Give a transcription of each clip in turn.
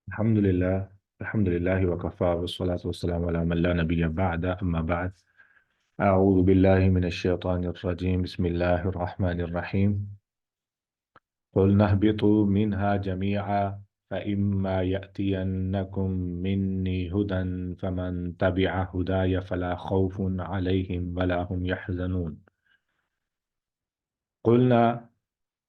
الحمد لله وكفى والصلاة والسلام على من لا نبي بعد أما بعد أعوذ بالله من الشيطان الرجيم بسم الله الرحمن الرحيم قلنا اهبطوا منها جميعا فإما يأتينكم مني هدى فمن تبع هداي فلا خوف عليهم ولا هم يحزنون قلنا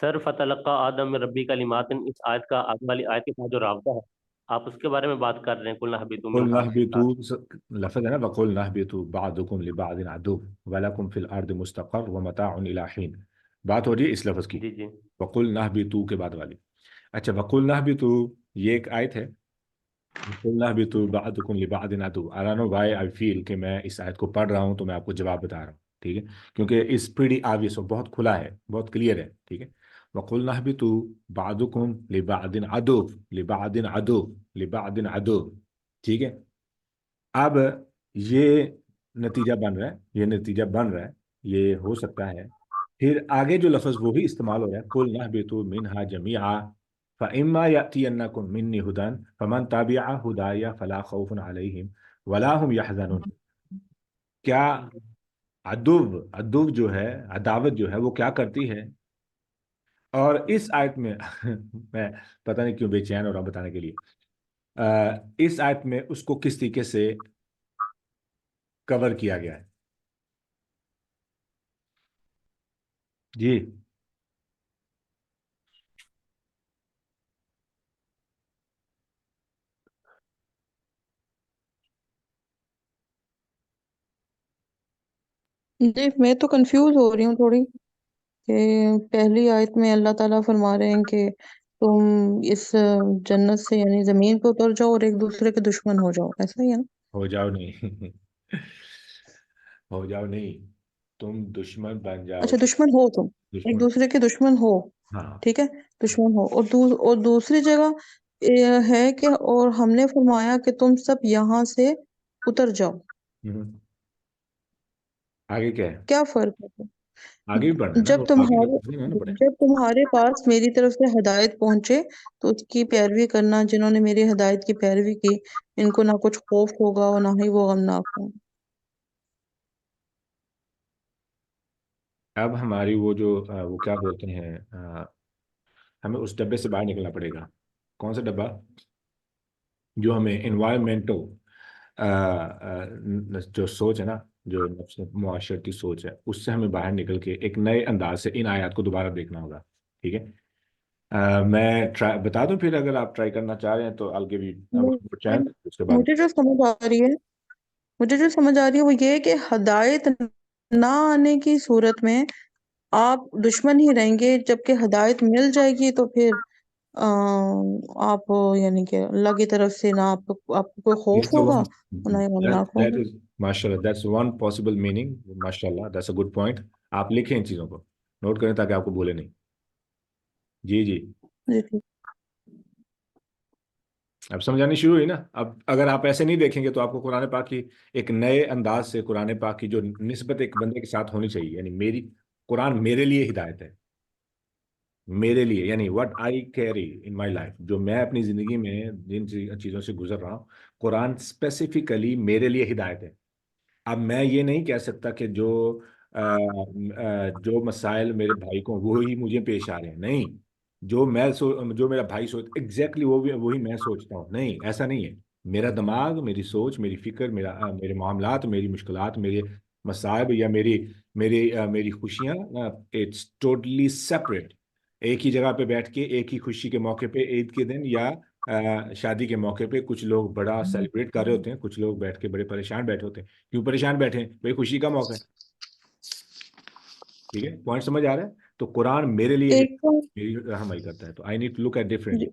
سر فتلقى آدم من ربی کلمات، اس آیت کا آگے والی آیت کے ساتھ جو رابطہ ہے آپ اس کے بارے میں بات کر رہے ہیں، قلنا اهبطوا قل منها کے ساتھ. نهبطوا لفظ ہے نا، وقل نهبطوا بعضكم لبعض عدو ولكم في الارض مستقر ومتاع الى حين. بات ہو رہی ہے اس لفظ کی، جی جی وقل نهبطوا کے بعد والی. اچھا، وقل نهبطوا یہ ایک آیت ہے. وقل نهبطوا بعضكم لبعض عدو. I don't know why I feel کہ میں اس آیت کو پڑھ رہا ہوں تو میں آپ کو جواب بتا رہا ہوں، ٹھیک ہے، کیونکہ اس pretty obvious اور بہت کھلا ہے، بہت کلیئر ہے، ٹھیک ہے. وقل نهبطوا بعضكم لبعض عدو لبعض عدو لبعض عدو، ٹھیک ہے. اب یہ نتیجہ بن رہا ہے، یہ نتیجہ بن رہا ہے، یہ ہو سکتا ہے. پھر آگے جو لفظ وہ بھی استعمال ہو رہا ہے، قل نهبطوا منها جميعا فإما يأتينكم مني هدى فمن تبع هدايا فلا خوف عليهم ولا هم يحزنون. کیا عدو، عدو جو ہے، عداوت جو ہے وہ کیا کرتی ہے؟ اور اس آیت میں میں پتہ نہیں کیوں بے چین ہو رہا ہوں بتانے کے لیے. اس آیت میں اس کو کس طریقے سے کور کیا گیا ہے؟ جی جی میں تو کنفیوز ہو رہی ہوں تھوڑی کہ پہلی آیت میں اللہ تعالیٰ فرما رہے ہیں کہ تم اس جنت سے یعنی زمین پہ اتر جاؤ اور ایک دوسرے کے دشمن ہو جاؤ، ایسا ہی ہے نا؟ ہو جاؤ نہیں ہو جاؤ نہیں، تم دشمن بن جاؤ. اچھا دشمن ہو تم، ایک دشمن، دوسرے کے دشمن ہو، ہاں. ٹھیک ہے، دشمن ہو. اور دوسری جگہ یہ ہے کہ اور ہم نے فرمایا کہ تم سب یہاں سے اتر جاؤ. ہوں. آگے کیا ہے؟ کیا فرق ہے؟ آگے بھی پڑھنا ہے نا، جب وہ آگے کا تمہارے تفصیل ہے نا پڑھے. جب تمہارے پاس میری طرف سے ہدایت پہنچے تو اس کی پیروی کرنا. جنہوں نے میری ہدایت کی پیروی کی ان کو نہ کچھ خوف ہوگا اور نہ ہی وہ غمناک ہوں. اب ہماری وہ جو وہ کیا بولتے ہیں، ہمیں اس ڈبے سے باہر نکلنا پڑے گا. کون سا ڈبہ؟ جو ہمیں انوائرمنٹل جو سوچ ہے نا، جو نفس معاشرتی سوچ ہے، اس سے ہمیں باہر نکل کے ایک نئے انداز سے ان آیات کو دوبارہ دیکھنا ہوگا، ٹھیک ہے. میں بتا دوں پھر اگر آپ ٹرائی کرنا چاہ رہے ہیں تو آگے بھی مجھے اس کے بعد. مجھے جو سمجھ آ رہی ہے مجھے جو سمجھ آ رہی ہے وہ یہ ہے کہ ہدایت نہ آنے کی صورت میں آپ دشمن ہی رہیں گے، جبکہ ہدایت مل جائے گی تو پھر آپ یعنی کہ اللہ کی طرف سے نہ آپ کو کوئی خوف ہوگا اور نہ ہی غمناک دیٹ ہوگا. از ماشاء اللہ، دیٹس ون پاسبل میننگ. ماشاء اللہ، دیٹس اے گڈ پوائنٹ. آپ لکھیں ان چیزوں کو، نوٹ کریں تاکہ آپ کو بولے نہیں. جی جی، جی ٹھیک. اب سمجھانی شروع ہوئی نا. اب اگر آپ ایسے نہیں دیکھیں گے تو آپ کو قرآن پاک کی ایک نئے انداز سے قرآن پاک کی جو نسبت ایک بندے کے ساتھ ہونی چاہیے، یعنی میری قرآن میرے لیے ہدایت ہے، میرے لیے، یعنی what I carry in my life, جو میں اپنی زندگی میں جن چیزوں سے گزر رہا ہوں، قرآن اسپیسیفکلی میرے لیے ہدایت ہے. اب میں یہ نہیں کہہ سکتا کہ جو مسائل میرے بھائی کو وہی مجھے پیش آ رہے ہیں، نہیں. جو میرا بھائی ایگزیکٹلی وہی میں سوچتا ہوں، نہیں، ایسا نہیں ہے. میرا دماغ، میری سوچ، میری فکر، میرے معاملات، میری مشکلات، میرے مصائب یا میری خوشیاں، اٹس ٹوٹلی سیپریٹ. ایک ہی جگہ پہ بیٹھ کے ایک ہی خوشی کے موقع پہ، عید کے دن یا شادی کے موقع پہ کچھ لوگ بڑا سیلیبریٹ کر رہے ہوتے ہیں، کچھ لوگ بیٹھ کے بڑے پریشان بیٹھے ہوتے ہیں. کیوں پریشان بیٹھے ہیں بھائی؟ خوشی کا موقع ہے. ٹھیک ہے، پوائنٹ سمجھ آ رہا ہے. تو قرآن میرے لیے ایک تو میری رہنمائی کرتا ہے، تو I need to look at differently.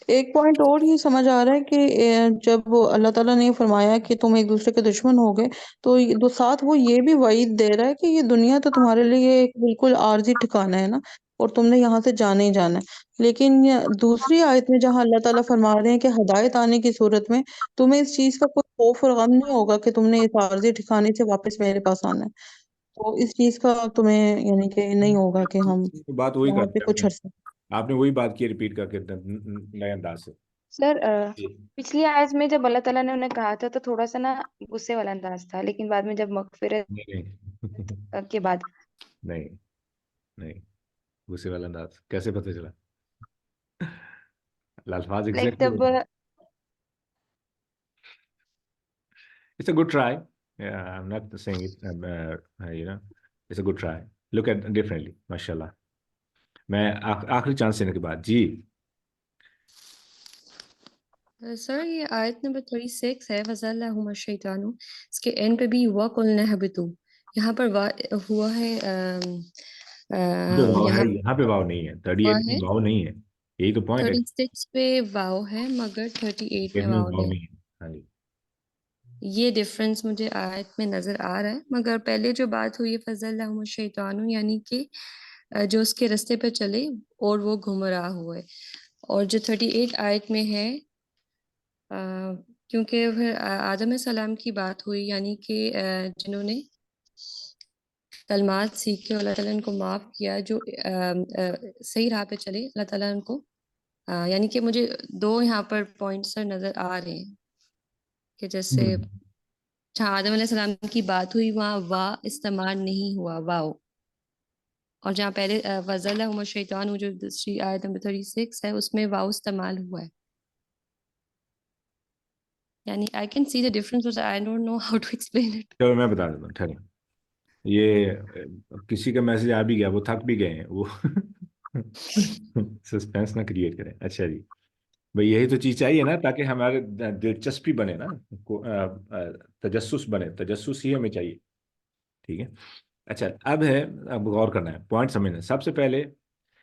ایک پوائنٹ اور یہ سمجھ آ رہا ہے کہ جب وہ اللہ تعالیٰ نے فرمایا کہ تم ایک دوسرے کے دشمن ہو گئے تو ساتھ وہ یہ بھی وعید دے رہا ہے کہ یہ دنیا تو تمہارے لیے ایک بالکل عارضی ٹھکانہ ہے نا، اور تم نے یہاں سے جانا ہی جانا ہے. لیکن دوسری آیت میں جہاں اللہ تعالیٰ فرما رہے ہیں کہ ہدایت آنے کی صورت میں تمہیں اس چیز کا کوئی خوف اور غم نہیں ہوگا کہ تم نے اس عارضی ٹھکانے سے واپس میرے پاس آنا ہے. تو اس چیز کا تمہیں یعنی کہ نہیں ہوگا کہ ہم بات وہی وہاں پہ کرتے کچھ ہیں، عرصہ. آپ نے وہی بات کی، ریپیٹ کر کے نئے انداز سے. سر جی. پچھلی آیت میں جب اللہ تعالیٰ نے انہیں کہا تھا تو تھوڑا سا نا غصے والا انداز تھا، لیکن بعد میں جب مغفرت نہیں کے بعد نہیں نہیں، غصے والا انداز کیسے پتہ چلا؟ الفاظ لائک ایگزیکٹلی جب It's a good try. Yeah, I'm not saying it, it's a good try. Look at differently, mashallah. میں آخری چانس دینے کے بعد جی سر یہ آیت نمبر 36 ہے وَزَلَّهُمَا الشَّيْطَانُ، اس کے اینڈ پہ بھی وَقُلْنَا اهْبِطُوا، یہاں پر ہوا ہے یہاں پہ واو نہیں ہے، 38 میں واو نہیں ہے، یہی تو پوائنٹ ہے، 36 پہ واو ہے مگر 38 میں میں واو واو نہیں. نہیں ہے. ہاں جی یہ ڈفرنس مجھے آیت میں نظر آ رہا ہے. مگر پہلے جو بات ہوئی ہے فَزَلَّهُمُ الشَّيْطَانُ، یعنی کہ جو اس کے رستے پہ چلے اور وہ گمراہ ہوئے. اور جو 38 آیت میں ہے کیونکہ پھر آدم علیہ السلام کی بات ہوئی، یعنی کہ جنہوں نے کلمات سیکھ کے اللہ تعالیٰ ان کو معاف کیا، جو صحیح راہ پہ چلے، اللہ تعالیٰ ان کو یعنی کہ مجھے دو یہاں پر پوائنٹس نظر آ رہے ہیں کہ جیسے جہاں آدم علیہ السلام کی بات ہوئی وہاں وا استعمال نہیں ہوا واو، اور جہاں پہلے وَزَلَّهُمُ الشَّيْطَانُ جو دوسری آیت نمبر 36 ہے اس میں واو استعمال ہوا ہے. یعنی I can see the difference but I don't know how to explain it. چلو میں بتا دیتا ہوں، ٹھہریں. یہ کسی کا میسج آ بھی گیا، وہ تھک بھی گئے ہیں، وہ سسپینس نہ کریٹ کریں. اچھا جی بھائی، یہی تو چیز چاہیے نا تاکہ ہمارے دلچسپی بنے نا، تجسس بنے، تجسس ہی ہمیں چاہیے. ٹھیک ہے. اچھا اب غور کرنا ہے، پوائنٹ سمجھنا. سب سے پہلے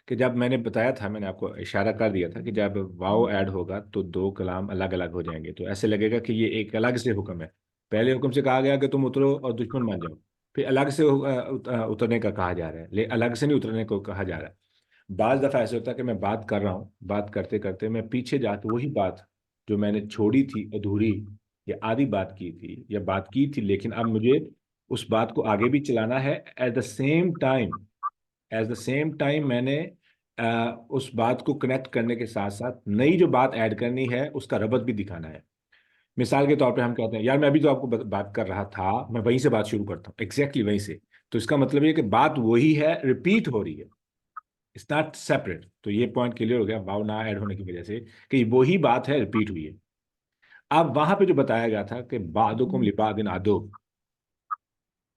کہ جب میں نے بتایا تھا، میں نے آپ کو اشارہ کر دیا تھا کہ جب واو ایڈ ہوگا تو دو کلام الگ الگ ہو جائیں گے، تو ایسے لگے گا کہ یہ ایک الگ سے حکم ہے. پہلے حکم سے کہا گیا کہ تم اترو اور دشمن مان جاؤ، پھر الگ سے اترنے کا کہا جا رہا ہے، الگ سے نہیں اترنے کو کہا جا رہا ہے. بعض دفعہ ایسا ہوتا ہے کہ میں بات کر رہا ہوں، بات کرتے کرتے میں پیچھے جا کے وہی بات جو میں نے چھوڑی تھی ادھوری یا آدھی بات کی تھی یا بات کی تھی، لیکن اب مجھے اس بات کو آگے بھی چلانا ہے. ایٹ دا سیم ٹائم میں نے اس بات کو کنیکٹ کرنے کے ساتھ ساتھ نئی جو بات ایڈ کرنی ہے اس کا ربط بھی دکھانا ہے. مثال کے طور پہ ہم کہتے ہیں یار میں ابھی تو آپ کو بات کر رہا تھا، میں وہیں سے بات شروع کرتا ہوں، ایگزیکٹلی وہیں سے. تو اس کا مطلب یہ کہ بات وہی ہے، ریپیٹ ہو رہی ہے، اٹس ناٹ سیپریٹ. تو یہ پوائنٹ کلیئر ہو گیا واو نہ ایڈ ہونے کی وجہ سے کہ وہی بات ہے، ریپیٹ ہوئی ہے. اب وہاں پہ جو بتایا گیا تھا کہ بعضکم لبعض عدو،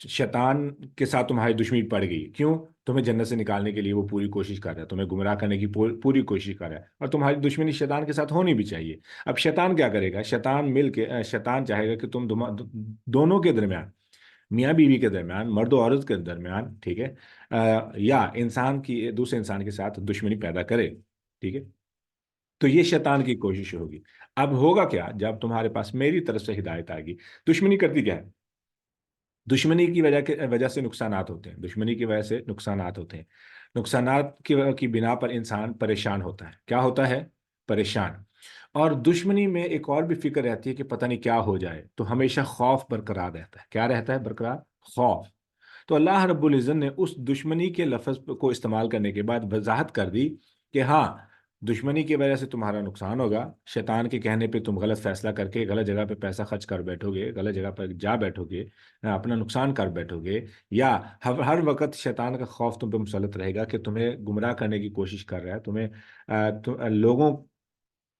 شیطان کے ساتھ تمہاری دشمنی پڑ گئی. کیوں؟ تمہیں جنت سے نکالنے کے لیے وہ پوری کوشش کر رہا ہے، تمہیں گمراہ کرنے کی پوری کوشش کر رہا ہے، اور تمہاری دشمنی شیطان کے ساتھ ہونی بھی چاہیے. اب شیطان کیا کرے گا؟ شیطان چاہے گا کہ تم دونوں کے درمیان، میاں بیوی کے درمیان، مرد و عورت کے درمیان، ٹھیک ہے، یا انسان کی دوسرے انسان کے ساتھ دشمنی پیدا کرے. ٹھیک ہے. تو یہ شیطان کی کوشش ہوگی. اب ہوگا کیا جب تمہارے پاس میری طرف سے ہدایت آئے گی؟ دشمنی کرتی کیا ہے؟ دشمنی کی وجہ سے نقصانات ہوتے ہیں، دشمنی کی وجہ سے نقصانات ہوتے ہیں. نقصانات کی بنا پر انسان پریشان ہوتا ہے. کیا ہوتا ہے؟ پریشان. اور دشمنی میں ایک اور بھی فکر رہتی ہے کہ پتہ نہیں کیا ہو جائے، تو ہمیشہ خوف برقرار رہتا ہے. کیا رہتا ہے برقرار؟ خوف. تو اللہ رب العزت نے اس دشمنی کے لفظ کو استعمال کرنے کے بعد وضاحت کر دی کہ ہاں دشمنی کی وجہ سے تمہارا نقصان ہوگا، شیطان کے کہنے پہ تم غلط فیصلہ کر کے غلط جگہ پہ پیسہ خرچ کر بیٹھو گے، غلط جگہ پر جا بیٹھو گے، اپنا نقصان کر بیٹھو گے، یا ہر وقت شیطان کا خوف تم پہ مسلط رہے گا کہ تمہیں گمراہ کرنے کی کوشش کر رہا ہے، تمہیں لوگوں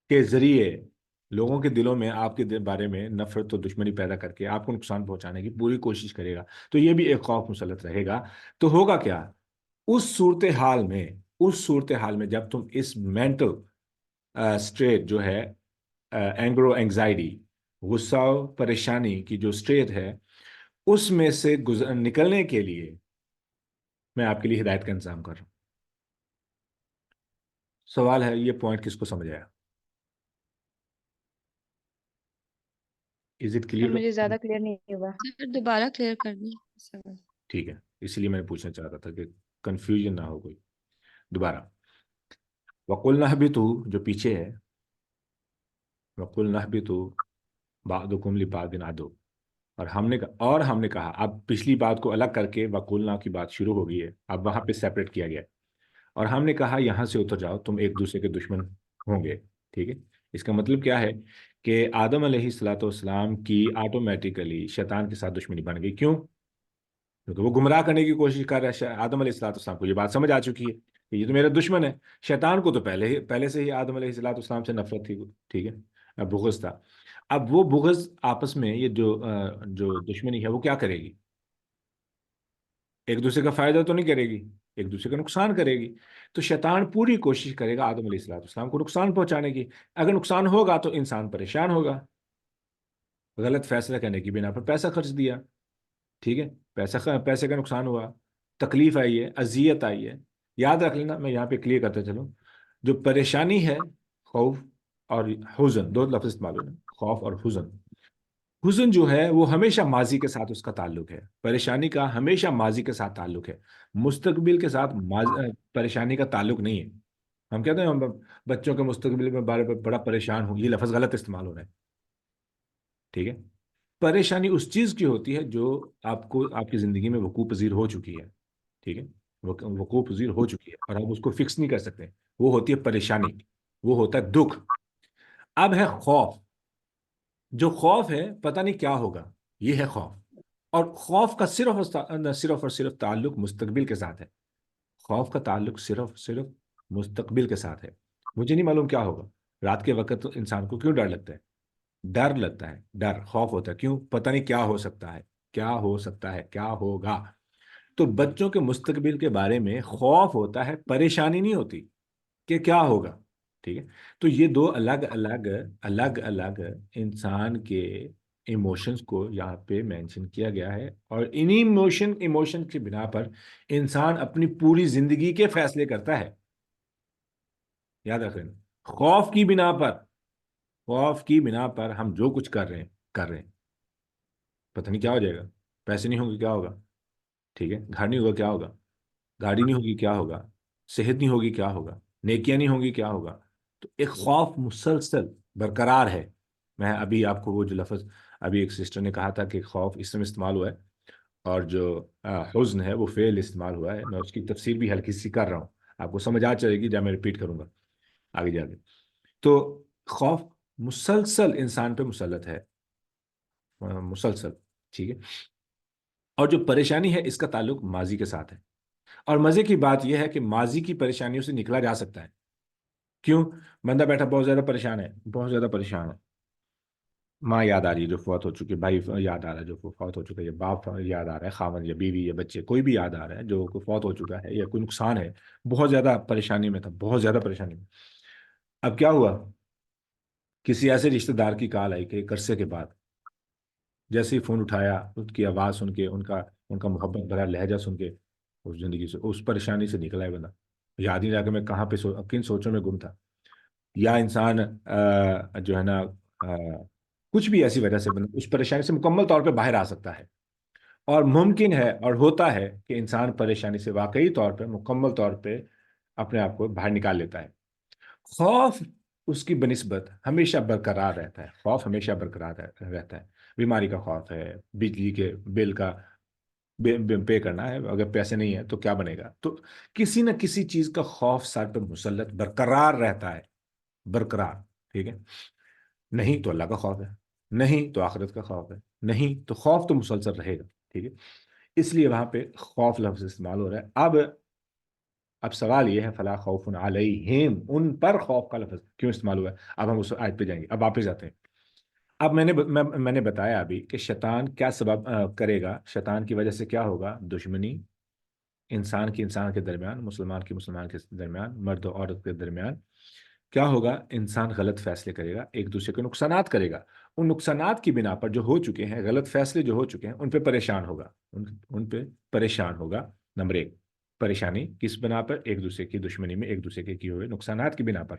کے ذریعے، لوگوں کے دلوں میں آپ کے بارے میں نفرت و دشمنی پیدا کر کے آپ کو نقصان پہنچانے کی پوری کوشش کرے گا. تو یہ بھی ایک خوف مسلط رہے گا. تو ہوگا کیا اس صورتحال میں جب تم اس مینٹل اسٹیٹ جو ہے، اینگر و اینگزائٹی، غصہ و پریشانی کی جو اسٹیٹ ہے، اس میں سے نکلنے کے لیے میں آپ کے لیے ہدایت کا انتظام کر رہا ہوں. سوال ہے یہ پوائنٹ کس کو سمجھ آیا؟ Is it clear? مجھے زیادہ کلیئر نہیں ہوا. دوبارہ کلیئر کر دیں. ٹھیک ہے، اسی لیے میں نے پوچھنا چاہ رہا تھا کہ کنفیوژن نہ ہو کوئی. دوبارہ وَقُلْنَا اهْبِطُوا جو پیچھے ہے، وَقُلْنَا اهْبِطُوا بَعْضُكُمْ لِبَعْضٍ عَدُوٌّ، اور ہم نے کہا. اب پچھلی بات کو الگ کر کے وَقُلْنَا کی بات شروع ہو گئی ہے، اب وہاں پہ سیپریٹ کیا گیا ہے. اور ہم نے کہا یہاں سے اتر جاؤ، تم ایک دوسرے کے دشمن ہوں گے. ٹھیک ہے. اس کا مطلب کیا ہے کہ آدم علیہ السلام کی آٹومیٹیکلی شیطان کے ساتھ دشمنی بن گئی. کیوں؟ کیونکہ وہ گمراہ کرنے کی کوشش کر رہا ہے. آدم علیہ السلام کو یہ بات سمجھ آ چکی ہے کہ یہ تو میرا دشمن ہے. شیطان کو تو پہلے سے ہی آدم علیہ السلام سے نفرت تھی. ٹھیک ہے، بغض تھا. اب وہ بغض آپس میں یہ جو دشمنی ہے وہ کیا کرے گی؟ ایک دوسرے کا فائدہ تو نہیں کرے گی، ایک دوسرے کا نقصان کرے گی. تو شیطان پوری کوشش کرے گا آدم علیہ السلام کو نقصان پہنچانے کی. اگر نقصان ہوگا تو انسان پریشان ہوگا. غلط فیصلہ کرنے کی بنا پر پیسہ خرچ دیا، ٹھیک ہے، پیسے کا نقصان ہوا، تکلیف آئی ہے، اذیت آئی ہے. یاد رکھ لینا، میں یہاں پہ کلیئر کرتا چلوں، جو پریشانی ہے، خوف اور حزن، دو لفظ استعمال ہوئے، خوف اور حزن. حزن جو ہے وہ ہمیشہ ماضی کے ساتھ اس کا تعلق ہے، پریشانی کا ہمیشہ ماضی کے ساتھ تعلق ہے، مستقبل کے ساتھ پریشانی کا تعلق نہیں ہے. ہم کہتے ہیں ہم بچوں کے مستقبل میں بارے بڑا پریشان ہوں، یہ لفظ غلط استعمال ہو رہا ہے، ٹھیک ہے. پریشانی اس چیز کی ہوتی ہے جو آپ کی زندگی میں وقوع پذیر ہو چکی ہے، ٹھیک ہے، وقوع پذیر ہو چکی ہے اور آپ اس کو فکس نہیں کر سکتے، وہ ہوتی ہے پریشانی، وہ ہوتا ہے دکھ. اب ہے خوف. جو خوف ہے پتہ نہیں کیا ہوگا، یہ ہے خوف. اور خوف کا صرف اور صرف تعلق مستقبل کے ساتھ ہے. خوف کا تعلق صرف مستقبل کے ساتھ ہے. مجھے نہیں معلوم کیا ہوگا. رات کے وقت انسان کو کیوں ڈر لگتا ہے؟ ڈر لگتا ہے، ڈر، خوف ہوتا ہے. کیوں؟ پتہ نہیں کیا ہو سکتا ہے، کیا ہو سکتا ہے، کیا ہوگا. تو بچوں کے مستقبل کے بارے میں خوف ہوتا ہے، پریشانی نہیں ہوتی کہ کیا ہوگا، ٹھیک ہے. تو یہ دو الگ الگ انسان کے ایموشنز کو یہاں پہ مینشن کیا گیا ہے، اور انہی ایموشن کی بنا پر انسان اپنی پوری زندگی کے فیصلے کرتا ہے. یاد رکھیں، خوف کی بنا پر ہم جو کچھ کر رہے ہیں، پتہ نہیں کیا ہو جائے گا. پیسے نہیں ہوں گے کیا ہوگا، ٹھیک ہے، گھر نہیں ہوگا کیا ہوگا، گاڑی نہیں ہوگی کیا ہوگا، صحت نہیں ہوگی کیا ہوگا، نیکیاں نہیں ہوں گی کیا ہوگا. تو ایک خوف مسلسل برقرار ہے. میں ابھی آپ کو وہ جو لفظ ابھی ایک سسٹر نے کہا تھا کہ خوف اسم استعمال ہوا ہے اور جو حزن ہے وہ فعل استعمال ہوا ہے، میں اس کی تفسیر بھی ہلکی سی کر رہا ہوں، آپ کو سمجھ آ چلے گی جب میں ریپیٹ کروں گا آگے جا کے. تو خوف مسلسل انسان پہ مسلط ہے، مسلسل، ٹھیک ہے. اور جو پریشانی ہے اس کا تعلق ماضی کے ساتھ ہے. اور مزے کی بات یہ ہے کہ ماضی کی پریشانیوں سے نکلا جا سکتا ہے. کیوں؟ بندہ بیٹھا بہت زیادہ پریشان ہے، بہت زیادہ پریشان ہے، ماں یاد آ رہی ہے جو فوت ہو چکی ہے، بھائی یاد آ رہا ہے جو فوت ہو چکا ہے، یا باپ یاد آ رہا ہے، خاوند یا بیوی یا بچے، کوئی بھی یاد آ رہا ہے جو فوت ہو چکا ہے، یا کوئی نقصان ہے، بہت زیادہ پریشانی میں تھا، بہت زیادہ پریشانی میں. اب کیا ہوا؟ کسی ایسے رشتہ دار کی کال آئی کہ ایک عرصے کے بعد، جیسے ہی فون اٹھایا، ان کی آواز سن کے، ان کا محبت بھرا لہجہ سن کے، اس زندگی سے، اس پریشانی سے نکلا ہے بندہ. یاد نہیں رہا کہ میں کہاں پہ کن سوچوں میں گم تھا. یا انسان جو ہے نا کچھ بھی ایسی وجہ سے بندہ اس پریشانی سے مکمل طور پہ باہر آ سکتا ہے. اور ممکن ہے اور ہوتا ہے کہ انسان پریشانی سے واقعی طور پہ مکمل طور پہ اپنے آپ کو باہر نکال لیتا ہے. خوف اس کی بنسبت ہمیشہ برقرار رہتا ہے. خوف ہمیشہ برقرار رہتا ہے. بیماری کا خوف ہے، بجلی کے بل کا پے کرنا ہے، اگر پیسے نہیں ہیں تو کیا بنے گا. تو کسی نہ کسی چیز کا خوف سر پہ مسلط برقرار رہتا ہے، برقرار، ٹھیک ہے. نہیں تو اللہ کا خوف ہے، نہیں تو آخرت کا خوف ہے، نہیں تو خوف تو مسلسل رہے گا، ٹھیک ہے. اس لیے وہاں پہ خوف لفظ استعمال ہو رہا ہے. اب سوال یہ ہے فلا خوف علیہم، ان پر خوف کا لفظ کیوں استعمال ہوا ہے؟ اب ہم اس آیت پہ جائیں گے. اب واپس جاتے ہیں. اب میں نے بتایا ابھی کہ شیطان کیا سبب کرے گا. شیطان کی وجہ سے کیا ہوگا؟ دشمنی، انسان کے درمیان، مسلمان کے درمیان، مرد و عورت کے درمیان. کیا ہوگا؟ انسان غلط فیصلے کرے گا، ایک دوسرے کے نقصانات کرے گا. ان نقصانات کی بنا پر جو ہو چکے ہیں، غلط فیصلے جو ہو چکے ہیں، ان پہ پریشان ہوگا. ان پہ پریشان ہوگا. نمبر ایک، پریشانی کس بنا پر؟ ایک دوسرے کی دشمنی میں، ایک دوسرے کے کیے ہوئے نقصانات کی بنا پر.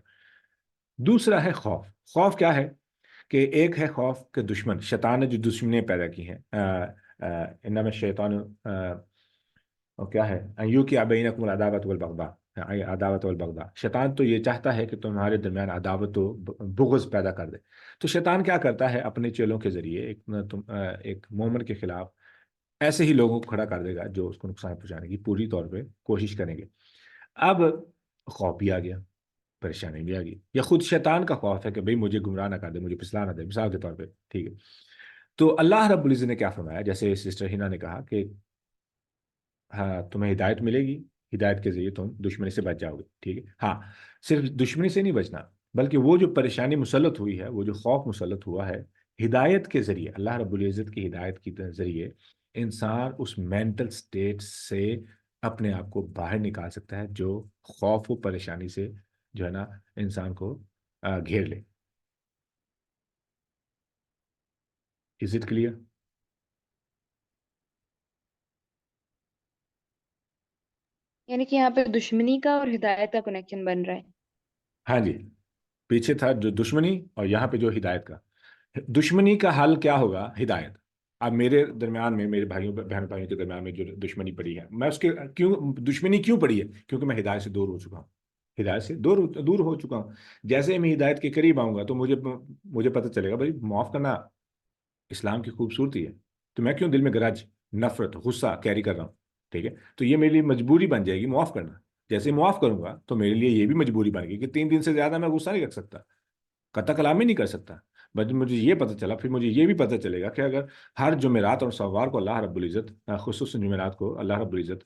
دوسرا ہے خوف. خوف کیا ہے؟ کہ ایک ہے خوف کہ دشمن، شیطان نے جو دشمنیاں پیدا کی ہیں، انما الشیطان کیا ہے، یوقع بینکم العداوۃ والبغضاء، عداوت والبغضاء. شیطان تو یہ چاہتا ہے کہ تمہارے درمیان عداوت و بغض پیدا کر دے. تو شیطان کیا کرتا ہے؟ اپنے چیلوں کے ذریعے ایک مومن کے خلاف ایسے ہی لوگوں کو کھڑا کر دے گا جو اس کو نقصان پہنچانے کی پوری طور پہ کوشش کریں گے. اب خوف بھی آ گیا، پریشانی بھی آ گئی. یا خود شیطان کا خوف ہے کہ بھئی مجھے گمراہ نہ کر دے، مجھے پھسلا نہ دے، مثال کے طور پہ، ٹھیک ہے. تو اللہ رب العزت نے کیا فرمایا؟ جیسے سسٹر ہینا نے کہا کہ ہاں تمہیں ہدایت ملے گی، ہدایت کے ذریعے تم دشمنی سے بچ جاؤ گے، ٹھیک ہے. ہاں، صرف دشمنی سے نہیں بچنا، بلکہ وہ جو پریشانی مسلط ہوئی ہے، وہ جو خوف مسلط ہوا ہے، ہدایت کے ذریعے، اللہ رب العزت کی ہدایت کے ذریعے انسان اس مینٹل سٹیٹ سے اپنے آپ کو باہر نکال سکتا ہے جو خوف و پریشانی سے جو ہے نا انسان کو گھیر لے. Is it clear? یعنی کہ یہاں پہ دشمنی کا اور ہدایت کا کنیکشن بن رہا ہے. ہاں جی، پیچھے تھا جو دشمنی اور یہاں پہ جو ہدایت کا. دشمنی کا حل کیا ہوگا؟ ہدایت. اب میرے درمیان میں، میرے بھائیوں بہن بھائیوں کے درمیان میں جو دشمنی پڑی ہے، میں اس کے دشمنی کیوں پڑی ہے؟ کیونکہ میں ہدایت سے دور ہو چکا ہوں، ہدایت سے دور ہو چکا ہوں. جیسے میں ہدایت کے قریب آؤں گا تو مجھے پتہ چلے گا بھائی معاف کرنا اسلام کی خوبصورتی ہے، تو میں کیوں دل میں گرج، نفرت، غصہ کیری کر رہا ہوں؟ ٹھیک ہے، تو یہ میرے لیے مجبوری بن جائے گی معاف کرنا. جیسے معاف کروں گا تو میرے لیے یہ بھی مجبوری بن گئی کہ 3 دن سے زیادہ میں غصہ نہیں رکھ سکتا، قطع کلامی نہیں کر سکتا. بس مجھے یہ پتہ چلا، پھر مجھے یہ بھی پتہ چلے گا کہ اگر ہر جمعرات اور سوار کو اللہ رب العزت، خصوصاً جمعرات کو اللہ رب العزت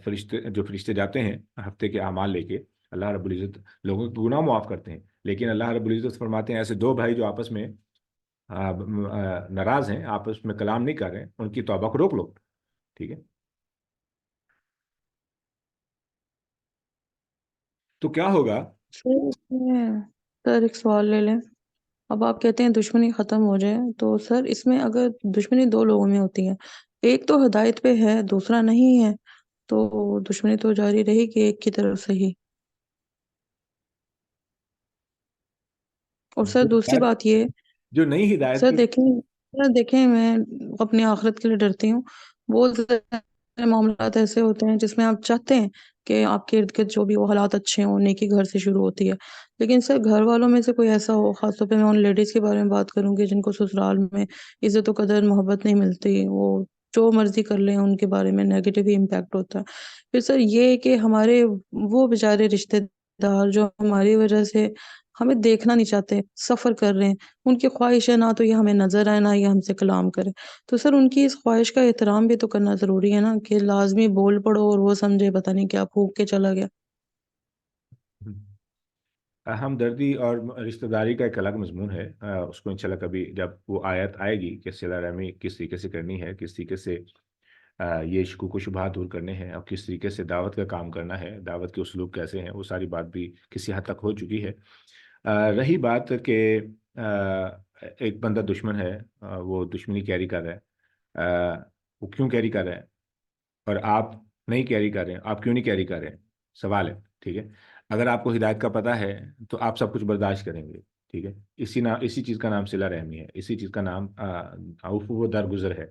فرشتے جاتے ہیں ہفتے کے اعمال لے کے، اللہ رب العزت لوگوں کے گناہ معاف کرتے ہیں، لیکن اللہ رب العزت فرماتے ہیں ایسے 2 بھائی جو آپس میں ناراض ہیں، آپس میں کلام نہیں کر رہے ہیں، ان کی توبہ کو روک لو. ٹھیک ہے، تو کیا ہوگا؟ سر ایک سوال لے لیں. اب آپ کہتے ہیں دشمنی ختم ہو جائے، تو سر اس میں اگر دشمنی 2 لوگوں میں ہوتی ہے، ایک تو ہدایت پہ ہے دوسرا نہیں ہے، تو دشمنی تو جاری رہے گی ایک کی طرف سے ہی. اور سر دوسری بات یہ، جو نئی ہدایت سر کی دیکھیں میں اپنی آخرت کے لیے ڈرتی ہوں. بہت سارے معاملات ایسے ہوتے ہیں جس میں آپ چاہتے ہیں کہ آپ کے ارد گرد جو بھی وہ حالات اچھے ہوں، نیکی گھر سے شروع ہوتی ہے، لیکن سر گھر والوں میں سے کوئی ایسا ہو، خاص طور پہ میں ان لیڈیز کے بارے میں بات کروں گی جن کو سسرال میں عزت و قدر محبت نہیں ملتی، وہ جو مرضی کر لیں، ان کے بارے میں نیگیٹو ہی امپیکٹ ہوتا ہے. پھر سر یہ کہ ہمارے وہ بیچارے رشتے دار جو ہماری وجہ سے ہمیں دیکھنا نہیں چاہتے، سفر کر رہے ہیں، ان کی خواہش ہے نہ تو یہ ہمیں نظر آئے نہ یہ ہم سے کلام کرے، تو سر ان کی اس خواہش کا احترام بھی تو کرنا ضروری ہے نا، کہ لازمی بول پڑو اور وہ سمجھے پتہ نہیں کیا پھونک کے چلا گیا. ہمدردی اور رشتہ داری کا ایک الگ مضمون ہے، اس کو انشاءاللہ کبھی جب وہ آیت آئے گی کہ صلہ رحمی کس طریقے سے کرنی ہے، کس طریقے سے یہ شکوک و شبہات دور کرنے ہیں، اور کس طریقے سے دعوت کا کام کرنا ہے، دعوت کے اسلوب کیسے ہیں، وہ ساری بات بھی کسی حد تک ہو چکی ہے. رہی بات کہ ایک بندہ دشمن ہے، وہ دشمنی کیری کر رہا ہے، وہ کیوں کیری کر رہا ہے اور آپ نہیں کیری کر رہے ہیں، آپ کیوں نہیں کیری کر رہے ہیں؟ سوال ہے. ٹھیک ہے، اگر آپ کو ہدایت کا پتہ ہے تو آپ سب کچھ برداشت کریں گے. ٹھیک ہے، اسی چیز کا نام صلہ رحمی ہے، اسی چیز کا نام عفو و درگزر ہے.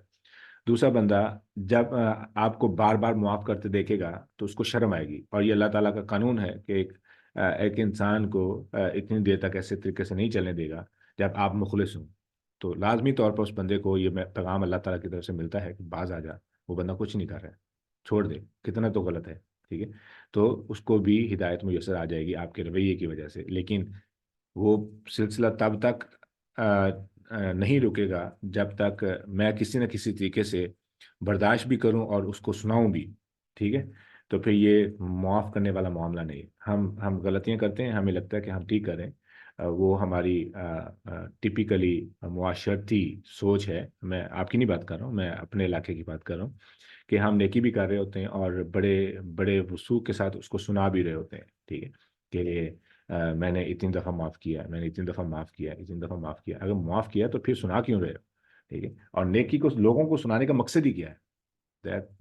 دوسرا بندہ جب آپ کو بار بار معاف کرتے دیکھے گا تو اس کو شرم آئے گی، اور یہ اللہ تعالیٰ کا قانون ہے کہ ایک انسان کو اتنی دیر تک ایسے طریقے سے نہیں چلنے دے گا جب آپ مخلص ہوں. تو لازمی طور پر اس بندے کو یہ پیغام اللہ تعالیٰ کی طرف سے ملتا ہے کہ باز آ جا، وہ بندہ کچھ نہیں کر رہا ہے، چھوڑ دے، کتنا تو غلط ہے. ٹھیک ہے، تو اس کو بھی ہدایت میسر آ جائے گی آپ کے رویے کی وجہ سے. لیکن وہ سلسلہ تب تک نہیں رکے گا جب تک میں کسی نہ کسی طریقے سے برداشت بھی کروں اور اس کو سناؤں بھی. ٹھیک ہے، تو پھر یہ معاف کرنے والا معاملہ نہیں. ہم غلطیاں کرتے ہیں، ہمیں لگتا ہے کہ ہم ٹھیک کریں، وہ ہماری ٹپیکلی معاشرتی سوچ ہے. میں آپ کی نہیں بات کر رہا ہوں، میں اپنے علاقے کی بات کر رہا ہوں کہ ہم نیکی بھی کر رہے ہوتے ہیں اور بڑے بڑے وثوق کے ساتھ اس کو سنا بھی رہے ہوتے ہیں. ٹھیک ہے، کہ میں نے اتنی دفعہ معاف کیا، میں نے اتنی دفعہ معاف کیا، اتنی دفعہ معاف کیا. اگر معاف کیا تو پھر سنا کیوں رہے ہو؟ ٹھیک ہے، اور نیکی کو لوگوں کو سنانے کا مقصد ہی کیا ہے؟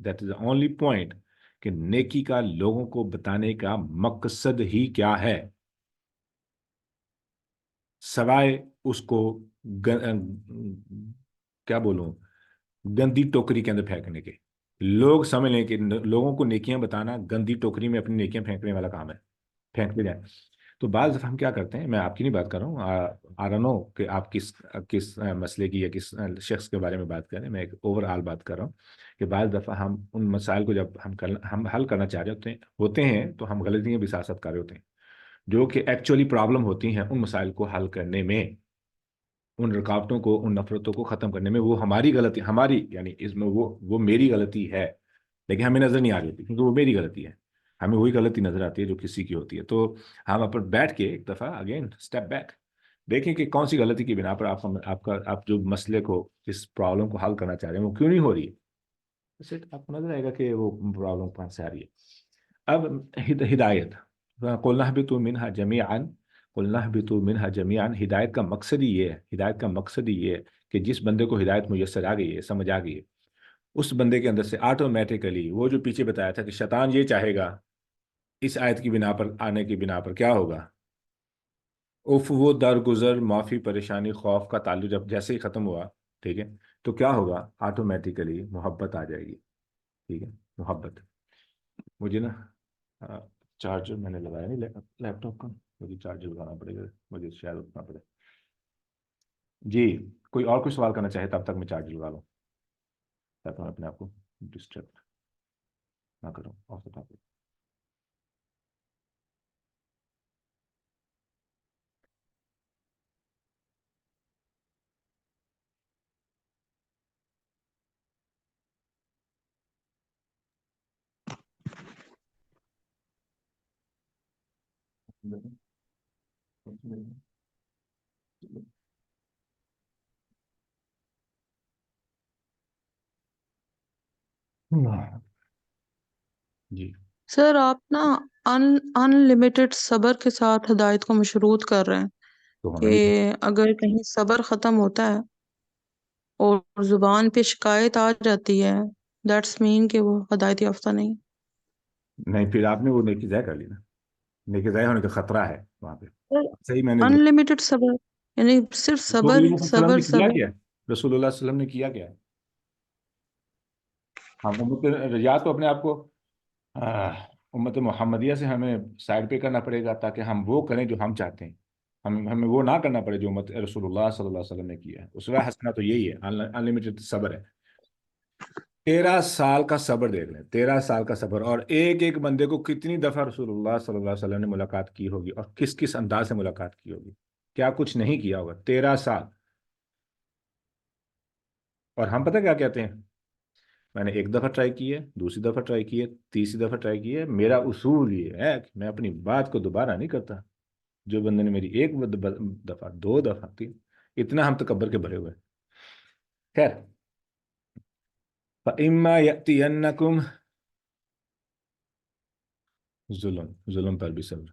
That is the only point کہ نیکی کا لوگوں کو بتانے کا مقصد ہی کیا ہے، سوائے اس کو کیا بولوں، گندی ٹوکری کے اندر پھینکنے کے. لوگ سمجھ لیں کہ لوگوں کو نیکیاں بتانا گندی ٹوکری میں اپنی نیکیاں پھینکنے والا کام ہے، پھینکتے جائیں. تو بعض دفعہ ہم کیا کرتے ہیں، میں آپ کی نہیں بات کر رہا ہوں، آئی ڈونٹ نو کہ آپ کس مسئلے کی یا کس شخص کے بارے میں بات کر رہے ہیں، میں ایک اوور آل بات کر رہا ہوں کہ بعض دفعہ ہم ان مسائل کو جب ہم حل کرنا چاہ رہے ہوتے ہیں تو ہم غلطیاں بھی ساتھ ساتھ کر رہے ہوتے ہیں، جو کہ ایکچولی پرابلم ہوتی ہیں ان مسائل کو حل کرنے میں، ان رکاوٹوں کو، ان نفرتوں کو ختم کرنے میں. وہ ہماری غلطی، ہماری یعنی اس میں وہ میری غلطی ہے، لیکن ہمیں نظر نہیں آ رہی ہوتی کیونکہ وہ میری غلطی ہے. ہمیں وہی غلطی نظر آتی ہے جو کسی کی ہوتی ہے. تو ہم اپر بیٹھ کے ایک دفعہ اگین اسٹیپ بیک دیکھیں کہ کون سی غلطی کی بنا پر آپ جو مسئلے کو، اس پرابلم کو حل کرنا چاہ رہے ہیں، وہ کیوں نہیں ہو رہی ہے. آپ کو نظر آئے گا کہ وہ پرابلم کہاں سے آ رہی ہے. اب ہدایت، قُلْنَا اهْبِطُوا مِنْهَا جَمِيعًا، قُلْنَا اهْبِطُوا مِنْهَا جَمِيعًا، ہدایت کا مقصد ہی یہ ہے، ہدایت کا مقصد ہی یہ ہے کہ جس بندے کو ہدایت میسر آ گئی ہے، سمجھ آ گئی ہے، اس بندے کے اندر سے آٹومیٹیکلی وہ جو پیچھے بتایا تھا کہ شیطان یہ چاہے گا اس آیت کی بنا پر، آنے کی بنا پر کیا ہوگا، وہ درگزر، معافی، پریشانی، خوف کا تعلق جب جیسے ہی ختم ہوا، ٹھیک ہے، تو کیا ہوگا، آٹومیٹیکلی محبت آ جائے گی. ٹھیک ہے، محبت. مجھے نا چارجر میں نے لگایا نہیں لیپ ٹاپ کا، مجھے چارجر لگانا پڑے گا، مجھے شاید اٹھنا پڑے. جی، کوئی اور کوئی سوال کرنا چاہے تب تک میں چارجر لگا لوں تاکہ میں اپنے آپ کو ڈسٹریکٹ نہ کروں آف دا ٹاپک. جی سر آپ نا ان لمیٹڈ صبر کے ساتھ ہدایت کو مشروط کر رہے ہیں تو ہونا بھی کہ اگر کہیں صبر ختم ہوتا ہے اور زبان پہ شکایت آ جاتی ہے، دیٹس مین کہ وہ ہدایت یافتہ نہیں. نہیں، پھر آپ نے وہ نیکی ضائع کر لی نا، نیکی ضائع ہونے کا خطرہ ہے وہاں پہ. صحیح میں نے ان لمیٹڈ صبر یعنی صرف رسول صبر اللہ صلی اللہ علیہ وسلم صبر نے کیا صبر. کیا ہے؟ رسول اللہ صلی اللہ علیہ وسلم نے کیا کیا ہے؟ ہم یا تو اپنے آپ کو امت محمدیہ سے ہمیں سائڈ پہ کرنا پڑے گا تاکہ ہم وہ کریں جو ہم چاہتے ہیں، ہمیں وہ نہ کرنا پڑے جو امت رسول اللہ صلی اللہ علیہ وسلم نے کیا ہے. اسوہ حسنہ تو یہی ہے، ان لمیٹڈ صبر ہے. 13 سال کا صبر دیکھ لیں، 13 سال کا صبر، اور ایک ایک بندے کو کتنی دفعہ رسول اللہ صلی اللہ علیہ وسلم نے ملاقات کی ہوگی اور کس کس انداز سے ملاقات کی ہوگی، کیا کچھ نہیں کیا ہوگا 13 سال. اور ہم پتہ کیا کہتے ہیں، میں نے ایک دفعہ ٹرائی کی ہے، دوسری دفعہ ٹرائی کی ہے، تیسری دفعہ ٹرائی کی ہے، میرا اصول یہ ہے کہ میں اپنی بات کو دوبارہ نہیں کرتا. جو بندے نے میری ایک دفعہ، 2 دفعہ، 3، اتنا ہم تکبر کے بھرے ہوئے. خیر، فَإِمَّا يَأْتِيَنَّكُمْ، ظلم پر بھی صبر.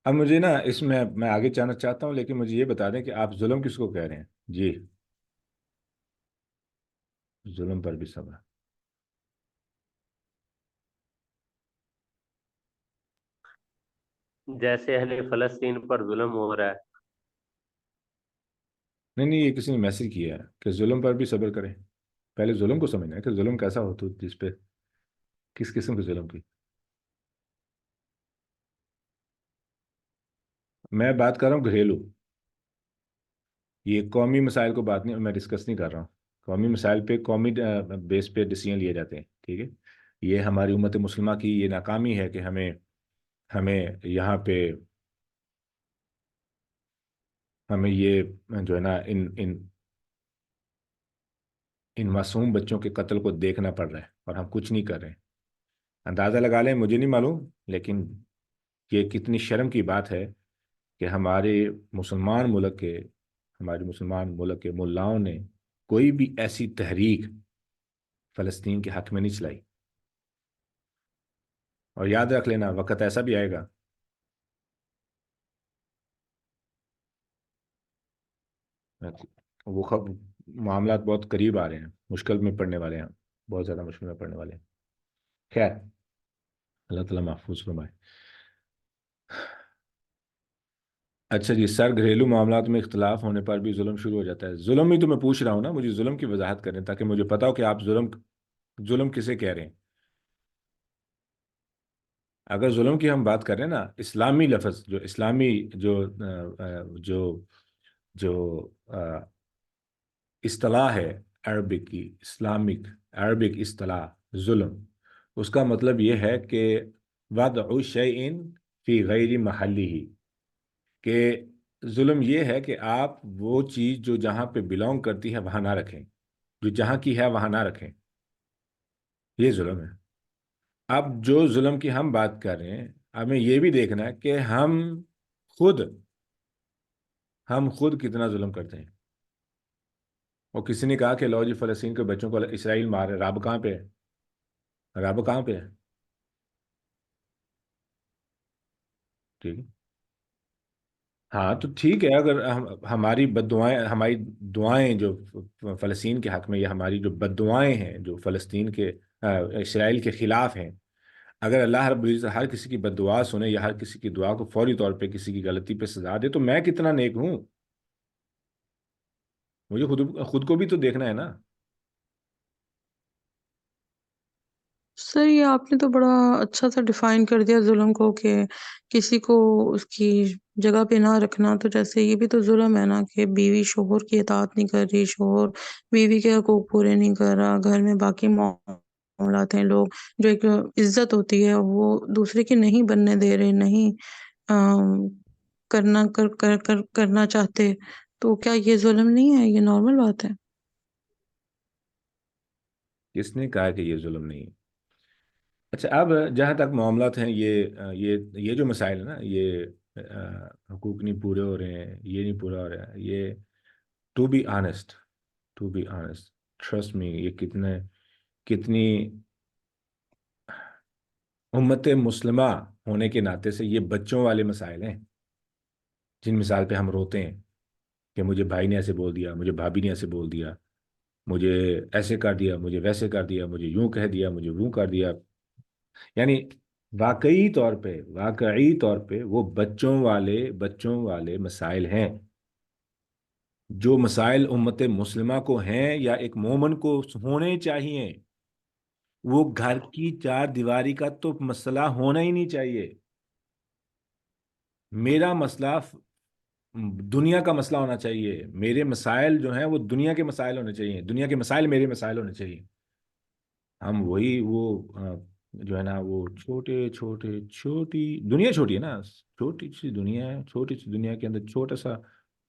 اب مجھے نا اس میں آگے جانا چاہتا ہوں، لیکن مجھے یہ بتا دیں کہ آپ ظلم کس کو کہہ رہے ہیں. جی، ظلم پر بھی صبر. جیسے اہل فلسطین پر ظلم ہو رہا ہے. نہیں، یہ کسی نے میسج کیا ہے کہ ظلم پر بھی صبر کریں. پہلے ظلم کو سمجھنا ہے کہ ظلم کیسا ہوتا ہے، جس پہ کس قسم کے ظلم کی. میں بات کر رہا ہوں گھریلو، یہ قومی مسائل کو بات نہیں، میں ڈسکس نہیں کر رہا ہوں. قومی مسائل پہ قومی بیس پہ ڈیسیژن لیے جاتے ہیں، ٹھیک ہے. یہ ہماری امت مسلمہ کی یہ ناکامی ہے کہ ہمیں یہاں پہ ہمیں یہ جو ہے نا ان معصوم بچوں کے قتل کو دیکھنا پڑ رہا ہے اور ہم کچھ نہیں کر رہے ہیں. اندازہ لگا لیں، مجھے نہیں معلوم، لیکن یہ کتنی شرم کی بات ہے کہ ہمارے مسلمان ملک کے ملاؤں نے کوئی بھی ایسی تحریک فلسطین کے حق میں نہیں چلائی. اور یاد رکھ لینا، وقت ایسا بھی آئے گا وہ معاملات بہت قریب آ رہے ہیں، مشکل میں پڑنے والے ہیں، بہت زیادہ مشکل میں پڑنے والے ہیں. خیر، اللہ تعالیٰ محفوظ فرمائے. اچھا جی سر، گھریلو معاملات میں اختلاف ہونے پر بھی ظلم شروع ہو جاتا ہے. ظلم ہی تو میں پوچھ رہا ہوں نا، مجھے ظلم کی وضاحت کریں تاکہ مجھے پتا ہو کہ آپ ظلم کسے کہہ رہے ہیں. اگر ظلم کی ہم بات کریں نا، اسلامی لفظ جو اسلامی جو جو اصطلاح ہے عربک کی، اسلامک عربک اصطلاح ظلم، اس کا مطلب یہ ہے کہ وضع شیء فی غیر محلہ، کہ ظلم یہ ہے کہ آپ وہ چیز جو جہاں پہ بلونگ کرتی ہے وہاں نہ رکھیں، جو جہاں کی ہے وہاں نہ رکھیں. یہ ظلم ہے. اب جو ظلم کی ہم بات کر رہے ہیں، ہمیں یہ بھی دیکھنا ہے کہ ہم خود ہم خود کتنا ظلم کرتے ہیں. اور کسی نے کہا کہ لو جی فلسطین کے بچوں کو اسرائیل مار رہے، رب کہاں پہ ہے؟ رب کہاں پہ ہے؟ ٹھیک ہے. ہاں تو ٹھیک ہے، اگر ہماری بد دعائیں، ہماری دعائیں جو فلسطین کے حق میں، یا ہماری جو بد دعائیں ہیں جو فلسطین کے اسرائیل کے خلاف ہیں، اگر اللہ رب العزت ہر کسی کی بد دعا سنے، یا ہر کسی کی دعا کو فوری طور پہ کسی کی غلطی پہ سزا دے، تو میں کتنا نیک ہوں. مجھے خود کو بھی تو دیکھنا ہے نا. سر یہ آپ نے تو بڑا اچھا سا ڈیفائن کر دیا ظلم کو، کہ کسی کو اس کی جگہ پہ نہ رکھنا. تو جیسے یہ بھی تو ظلم ہے نا کہ بیوی شوہر کی اطاعت نہیں کر رہی، شوہر بیوی کے حقوق پورے نہیں کر رہا، گھر میں باقی معاملات ہیں، لوگ جو ایک عزت ہوتی ہے وہ دوسرے کی نہیں بننے دے رہے، نہیں آم، کرنا چاہتے. تو کیا یہ ظلم نہیں ہے؟ یہ نارمل بات ہے. کس نے کہا کہ یہ ظلم نہیں ہے؟ اچھا، اب جہاں تک معاملات ہیں، یہ جو مسائل ہیں نا، یہ حقوق نہیں پورے ہو رہے ہیں، یہ نہیں پورا ہو رہا ہے، یہ to be honest, to be honest, trust me, یہ کتنی امت مسلمہ ہونے کے ناطے سے یہ بچوں والے مسائل ہیں، جن مثال پہ ہم روتے ہیں کہ مجھے بھائی نے ایسے بول دیا، مجھے بھابھی نے ایسے بول دیا، مجھے ایسے کر دیا، مجھے ویسے کر دیا، مجھے یوں کہہ دیا، مجھے وہ کر دیا. یعنی واقعی طور پہ وہ بچوں والے مسائل ہیں. جو مسائل امت مسلمہ کو ہیں یا ایک مومن کو ہونے چاہیے، وہ گھر کی چار دیواری کا تو مسئلہ ہونا ہی نہیں چاہیے. میرا مسئلہ دنیا کا مسئلہ ہونا چاہیے. میرے مسائل جو ہیں وہ دنیا کے مسائل ہونے چاہیے، دنیا کے مسائل میرے مسائل ہونے چاہیے. ہم جو ہے نا، وہ چھوٹی دنیا، چھوٹی ہے نا، چھوٹی سی دنیا ہے، چھوٹی سی دنیا کے اندر چھوٹا سا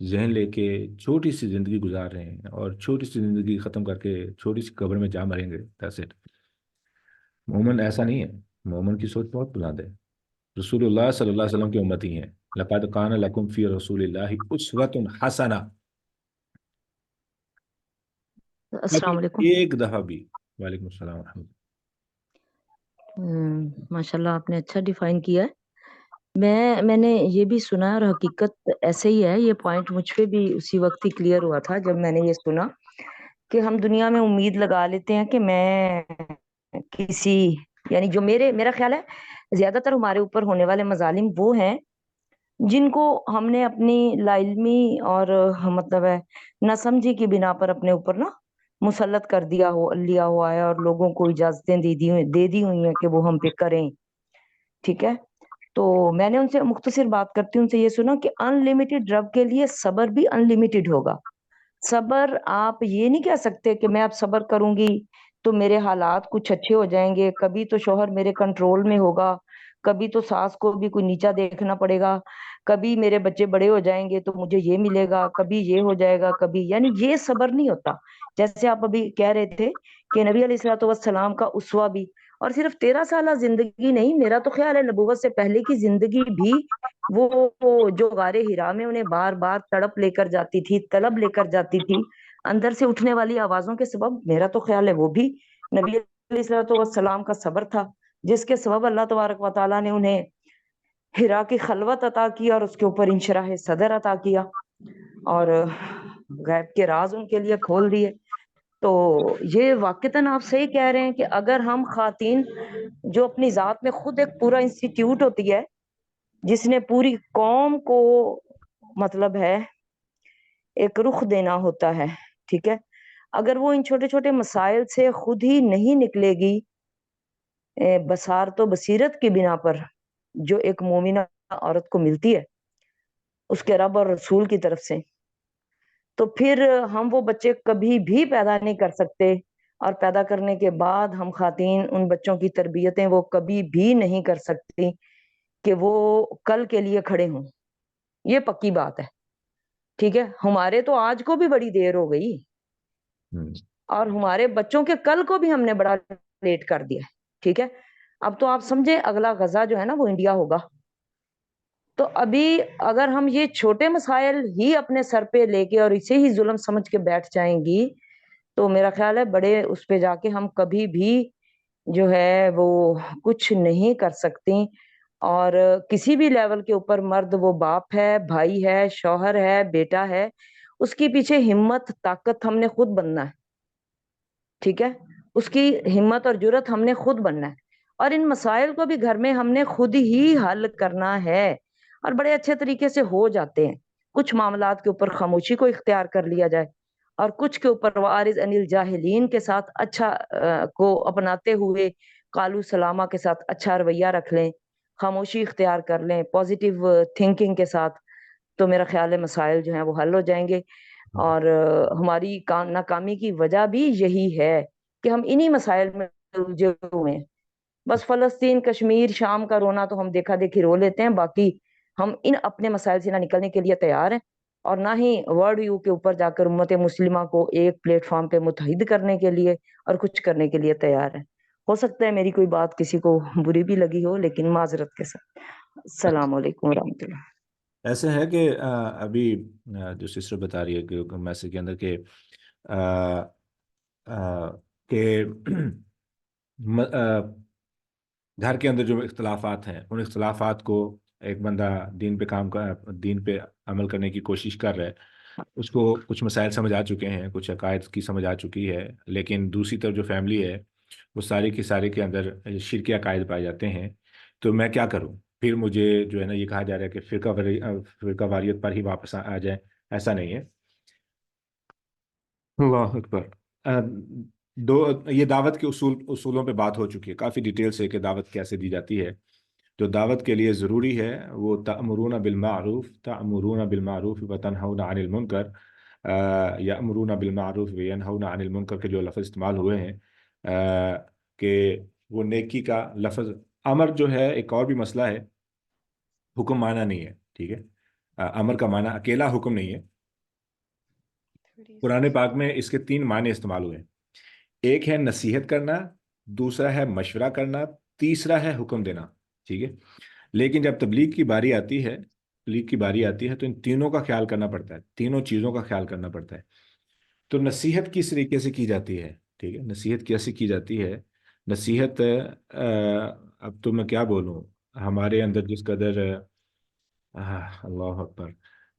ذہن لے کے چھوٹی سی زندگی گزار رہے ہیں، اور چھوٹی سی زندگی ختم کر کے چھوٹی سی قبر میں جا مریں گے. That's it. مومن ایسا نہیں ہے. مومن کی سوچ بہت بلند ہے. رسول اللہ صلی اللہ علیہ وسلم کی امتی ہیں. لقد کان لکم فی رسول اللہ اسوۃ حسنہ. کبھی السلام علیکم۔ ایک دفعہ بھی. وعلیکم السلام ورحمۃ اللہ. ماشاء اللہ آپ نے اچھا ڈیفائن کیا ہے۔ میں نے یہ بھی سنا اور حقیقت ایسے ہی ہے، یہ پوائنٹ مجھ پہ بھی اسی وقت ہی کلیئر ہوا تھا جب میں نے یہ سنا کہ ہم دنیا میں امید لگا لیتے ہیں کہ میں کسی، یعنی جو میرا خیال ہے زیادہ تر ہمارے اوپر ہونے والے مظالم وہ ہیں جن کو ہم نے اپنی لا علمی اور مطلب ہے نہ سمجھی کی بنا پر اپنے اوپر نا مسلط کر لیا ہوا ہے، اور لوگوں کو اجازتیں دے دی ہوئی ہیں کہ وہ ہم پہ کریں۔ ٹھیک ہے، تو میں نے ان سے مختصر بات کرتی ہوں، ان سے یہ سنا کہ ان لمیٹڈ رب کے لیے صبر بھی ان لمیٹڈ ہوگا۔ صبر آپ یہ نہیں کہہ سکتے کہ میں اب صبر کروں گی تو میرے حالات کچھ اچھے ہو جائیں گے، کبھی تو شوہر میرے کنٹرول میں ہوگا، کبھی تو ساس کو بھی کوئی نیچا دیکھنا پڑے گا، کبھی میرے بچے بڑے ہو جائیں گے تو مجھے یہ ملے گا، کبھی یہ ہو جائے گا، کبھی، یعنی یہ صبر نہیں ہوتا۔ جیسے آپ ابھی کہہ رہے تھے کہ نبی علیہ الصلوۃ والسلام کا اسوہ بھی، اور صرف 13 سالہ زندگی نہیں، میرا تو خیال ہے نبوت سے پہلے کی زندگی بھی وہ جو غار ہرا میں انہیں بار بار تڑپ لے کر جاتی تھی، طلب لے کر جاتی تھی اندر سے اٹھنے والی آوازوں کے سبب، میرا تو خیال ہے وہ بھی نبی علیہ الصلوۃ والسلام کا صبر تھا، جس کے سبب اللہ تبارک و تعالیٰ نے انہیں ہرا کی خلوت عطا کی اور اس کے اوپر انشراح صدر عطا کیا اور غیب کے راز ان کے لیے کھول دیے۔ تو یہ واقعتاً آپ صحیح کہہ رہے ہیں کہ اگر ہم خواتین جو اپنی ذات میں خود ایک پورا انسٹیٹیوٹ ہوتی ہے جس نے پوری قوم کو مطلب ہے ایک رخ دینا ہوتا ہے، ٹھیک ہے، اگر وہ ان چھوٹے چھوٹے مسائل سے خود ہی نہیں نکلے گی بصار تو بصیرت کی بنا پر جو ایک مومنہ عورت کو ملتی ہے اس کے رب اور رسول کی طرف سے، تو پھر ہم وہ بچے کبھی بھی پیدا نہیں کر سکتے، اور پیدا کرنے کے بعد ہم خواتین ان بچوں کی تربیتیں وہ کبھی بھی نہیں کر سکتی کہ وہ کل کے لیے کھڑے ہوں۔ یہ پکی بات ہے، ٹھیک ہے، ہمارے تو آج کو بھی بڑی دیر ہو گئی اور ہمارے بچوں کے کل کو بھی ہم نے بڑا لیٹ کر دیا ہے، ٹھیک ہے۔ اب تو آپ سمجھے اگلا غزہ جو ہے نا وہ انڈیا ہوگا، تو ابھی اگر ہم یہ چھوٹے مسائل ہی اپنے سر پہ لے کے اور اسے ہی ظلم سمجھ کے بیٹھ جائیں گی تو میرا خیال ہے بڑے اس پہ جا کے ہم کبھی بھی جو ہے وہ کچھ نہیں کر سکتی. اور کسی بھی لیول کے اوپر مرد وہ باپ ہے، بھائی ہے، شوہر ہے، بیٹا ہے، اس کی پیچھے ہمت طاقت ہم نے خود بننا ہے. ٹھیک ہے، اس کی ہمت اور جرت ہم نے خود بننا ہے، اور ان مسائل کو بھی گھر میں ہم نے خود ہی حل کرنا ہے، اور بڑے اچھے طریقے سے ہو جاتے ہیں. کچھ معاملات کے اوپر خاموشی کو اختیار کر لیا جائے، اور کچھ کے اوپر وارث انل جاہلین کے ساتھ اچھا کو اپناتے ہوئے قالو سلامہ کے ساتھ اچھا رویہ رکھ لیں، خاموشی اختیار کر لیں پازیٹیو تھنکنگ کے ساتھ، تو میرا خیال ہے مسائل جو ہیں وہ حل ہو جائیں گے. اور ہماری ناکامی کی وجہ بھی یہی ہے کہ ہم انہی مسائل میں الجھے ہوئے ہیں. بس فلسطین، کشمیر، شام کا رونا تو ہم دیکھا دیکھی رو لیتے ہیں، باقی ہم ان اپنے مسائل سے نہ نکلنے کے لیے تیار ہیں، اور نہ ہی ورلڈ ویو کے اوپر جا کر امت مسلمہ کو ایک پلیٹ فارم پہ متحد کرنے کے لیے اور کچھ کرنے کے لیے تیار ہیں. ہو سکتا ہے میری کوئی بات کسی کو بری بھی لگی ہو، لیکن معذرت کے ساتھ. السلام علیکم ورحمۃ اللہ. ایسے ہے کہ ابھی جو سسٹر بتا رہی ہے کہ میسج کے اندر کہ آ، آ، کہ گھر کے اندر جو اختلافات ہیں ان اختلافات کو ایک بندہ دین پہ عمل کرنے کی کوشش کر رہا ہے، اس کو کچھ مسائل سمجھ آ چکے ہیں، کچھ عقائد کی سمجھ آ چکی ہے، لیکن دوسری طرف جو فیملی ہے وہ ساری کی ساری کے اندر شرکی عقائد پائے جاتے ہیں. تو میں کیا کروں؟ پھر مجھے جو ہے نا یہ کہا جا رہا ہے کہ فرقہ واریت پر ہی واپس آ جائیں. ایسا نہیں ہے. اللہ اکبر. یہ دعوت کے اصولوں پہ بات ہو چکی ہے کافی ڈیٹیل سے کہ دعوت کیسے دی جاتی ہے. جو دعوت کے لیے ضروری ہے وہ تأمرون بالمعروف وتنہون عن المنکر، یأمرون بالمعروف وینہون عن المنکر کے جو لفظ استعمال ہوئے ہیں، کہ وہ نیکی کا لفظ. امر جو ہے ایک اور بھی مسئلہ ہے، حکم معنی نہیں ہے. ٹھیک ہے، امر کا معنی اکیلا حکم نہیں ہے. قرآن پاک میں اس کے 3 معنی استعمال ہوئے ہیں. ایک ہے نصیحت کرنا، دوسرا ہے مشورہ کرنا، تیسرا ہے حکم دینا. ٹھیک ہے، لیکن جب تبلیغ کی باری آتی ہے تو ان تینوں کا خیال کرنا پڑتا ہے، تینوں چیزوں کا خیال کرنا پڑتا ہے. تو نصیحت کس طریقے سے کی جاتی ہے؟ ٹھیک ہے، نصیحت کیسے کی جاتی ہے؟ نصیحت اب تو میں کیا بولوں، ہمارے اندر جس قدر اللہ اکبر،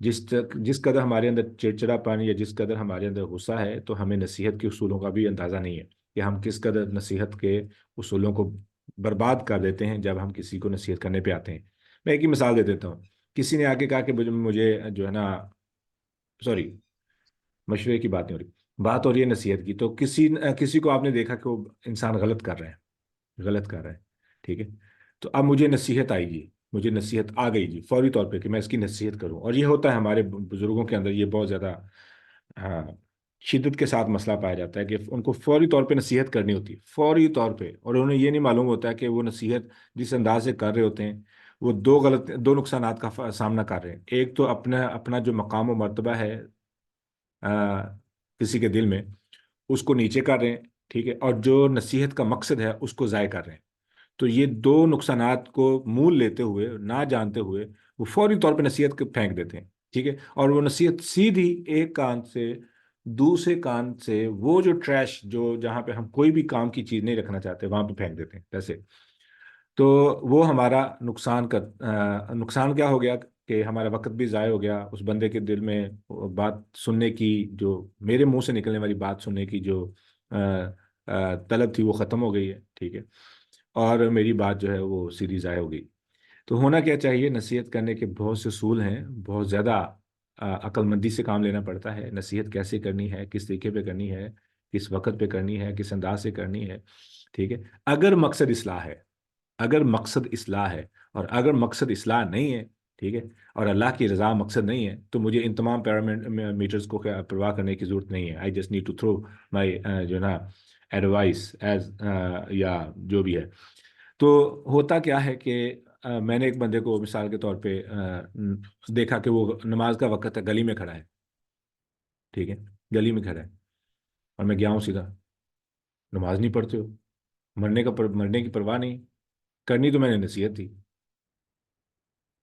جس قدر ہمارے اندر چڑچڑا پن یا جس قدر ہمارے اندر غصہ ہے، تو ہمیں نصیحت کے اصولوں کا بھی اندازہ نہیں ہے کہ ہم کس قدر نصیحت کے اصولوں کو برباد کر دیتے ہیں جب ہم کسی کو نصیحت کرنے پہ آتے ہیں. میں ایک ہی مثال دے دیتا ہوں. کسی نے آگے کہا کہ مجھے جو ہے نا، سوری، مشورے کی بات نہیں ہو رہی، بات ہو رہی ہے نصیحت کی. تو کسی کو آپ نے دیکھا کہ وہ انسان غلط کر رہا ہے. ٹھیک ہے، تو اب مجھے نصیحت آئی گی، مجھے نصیحت آ گئی جی فوری طور پہ کہ میں اس کی نصیحت کروں. اور یہ ہوتا ہے ہمارے بزرگوں کے اندر، یہ بہت زیادہ ہاں شدت کے ساتھ مسئلہ پایا جاتا ہے کہ ان کو فوری طور پہ نصیحت کرنی ہوتی ہے، فوری طور پہ. اور انہیں یہ نہیں معلوم ہوتا ہے کہ وہ نصیحت جس انداز سے کر رہے ہوتے ہیں وہ دو نقصانات کا سامنا کر رہے ہیں. ایک تو اپنا جو مقام و مرتبہ ہے کسی کے دل میں، اس کو نیچے کر رہے ہیں. ٹھیک ہے، اور جو نصیحت کا مقصد ہے اس کو ضائع کر رہے ہیں. تو یہ 2 نقصانات کو مول لیتے ہوئے، نہ جانتے ہوئے، وہ فوری طور پہ نصیحت کو پھینک دیتے ہیں. ٹھیک ہے، اور وہ نصیحت سیدھی ایک کان سے دوسرے کان سے وہ جو ٹریش جو جہاں پہ ہم کوئی بھی کام کی چیز نہیں رکھنا چاہتے وہاں پہ پھینک دیتے ہیں جیسے. تو وہ ہمارا نقصان کیا ہو گیا کہ ہمارا وقت بھی ضائع ہو گیا. اس بندے کے دل میں بات سننے کی، جو میرے منہ سے نکلنے والی بات سننے کی جو طلب تھی وہ ختم ہو گئی ہے. ٹھیک ہے، اور میری بات جو ہے وہ سیدھی ضائع ہو گئی. تو ہونا کیا چاہیے، نصیحت کرنے کے بہت سے اصول ہیں، بہت زیادہ عقل مندی سے کام لینا پڑتا ہے. نصیحت کیسے کرنی ہے، کس طریقے پہ کرنی ہے، کس وقت پہ کرنی ہے، کس انداز سے کرنی ہے. ٹھیک ہے، اگر مقصد اصلاح ہے، اور اگر مقصد اصلاح نہیں ہے، ٹھیک ہے، اور اللہ کی رضا مقصد نہیں ہے، تو مجھے ان تمام پیرامیٹرز کو پرواہ کرنے کی ضرورت نہیں ہے. I just need to through my جو نا ایڈوائس ایز یا جو بھی ہے. تو ہوتا کیا ہے کہ میں نے ایک بندے کو مثال کے طور پہ دیکھا کہ وہ نماز کا وقت ہے، گلی میں کھڑا ہے. ٹھیک ہے، گلی میں کھڑا ہے، اور میں گیا ہوں سیدھا. نماز نہیں پڑھتے ہو، مرنے کی پرواہ نہیں، کرنی تو میں نے نصیحت تھی.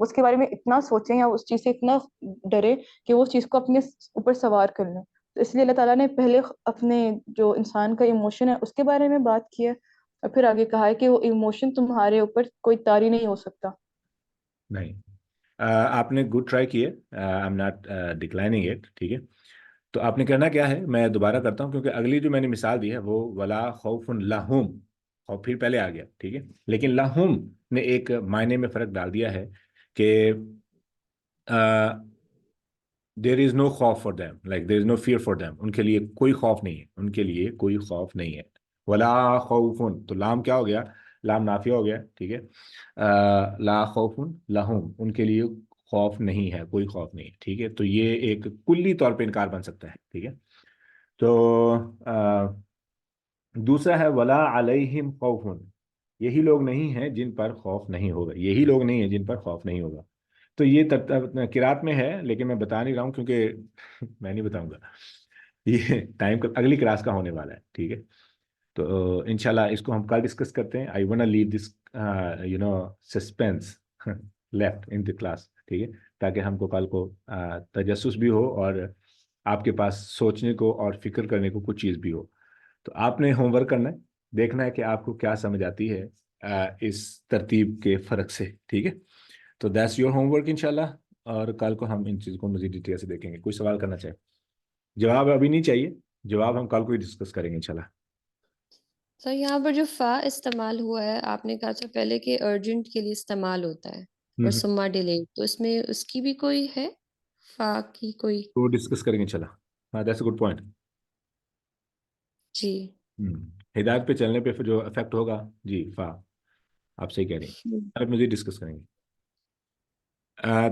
وہ اس کے بارے میں اتنا سوچیں یا اس چیز سے اتنا ڈرے کہ وہ اس چیز کو اپنے اوپر سوار کر لیں. تو اس لیے اللہ تعالیٰ نے پہلے اپنے جو انسان کا ایموشن ہے اس کے بارے میں بات کی ہے اور پھر آگے کہا ہے کہ وہ ایموشن تمہارے اوپر کوئی طاری نہیں ہو سکتا. نہیں، آپ نے گڈ ٹرائی کیے، I am not declining it, ٹھیک ہے. تو آپ نے کرنا کیا ہے، میں دوبارہ کرتا ہوں کیونکہ اگلی جو میں نے مثال دی ہے وہ ولا خوف لہم، اور پھر پہلے آ گیا، ٹھیک ہے. لیکن لہم نے ایک معنی میں فرق ڈال دیا ہے کہ دیر از نو خوف for them, like there is no fear for them, ان کے لیے کوئی خوف نہیں ہے، ان کے لیے کوئی خوف نہیں ہے. ولا خوفن، تو لام کیا ہو گیا، لام نافیہ ہو گیا، ٹھیک ہے. لا خوف لہم، ان کے لیے خوف نہیں ہے، کوئی خوف نہیں ہے، ٹھیک ہے. تو یہ ایک کلی طور پہ انکار بن سکتا ہے، ٹھیک ہے. تو دوسرا ہے ولا علیہم خوف، یہی لوگ نہیں ہیں جن پر خوف نہیں ہوگا، یہی لوگ نہیں ہیں جن پر خوف نہیں ہوگا. تو یہ قرات میں ہے لیکن میں بتا نہیں رہا ہوں کیونکہ میں نہیں بتاؤں گا، یہ ٹائم اگلی کلاس کا ہونے والا ہے، ٹھیک ہے. تو انشاءاللہ اس کو ہم کل ڈسکس کرتے ہیں. I want leave this suspense left in the class, ٹھیک ہے، تاکہ ہم کو کل کو تجسس بھی ہو اور آپ کے پاس سوچنے کو اور فکر کرنے کو کچھ چیز بھی ہو. تو آپ نے ہوم ورک کرنا ہے، دیکھنا ہے کہ آپ کو کیا سمجھ آتی ہے اس ترتیب کے فرق سے، ٹھیک ہے. تو دیٹس یور ہوم ورک انشاءاللہ، اور کل کو ہم ان چیزوں کو مزید ڈیٹیل سے دیکھیں گے. کوئی سوال کرنا چاہے؟ جواب ابھی نہیں چاہیے، جواب ہم کل کو ہی ڈسکس کریں گے انشاءاللہ. سر یہاں پر جو فا استعمال ہوا ہے، آپ نے کہا تھا پہلے کہ ارجنٹ کے لیے استعمال ہوتا ہے اور سما ڈیلے، تو اس میں اس کی بھی کوئی ہے، فا کی کوئی؟ تو ڈسکس کریں گے انشاءاللہ. ہاں، دیٹس اے گڈ پوائنٹ. جی. ہدایت پہ چلنے پہ جو افیکٹ ہوگا، جی فا، آپ صحیح کہہ رہی ہیں. آپ مزید ڈسکس کریں گے.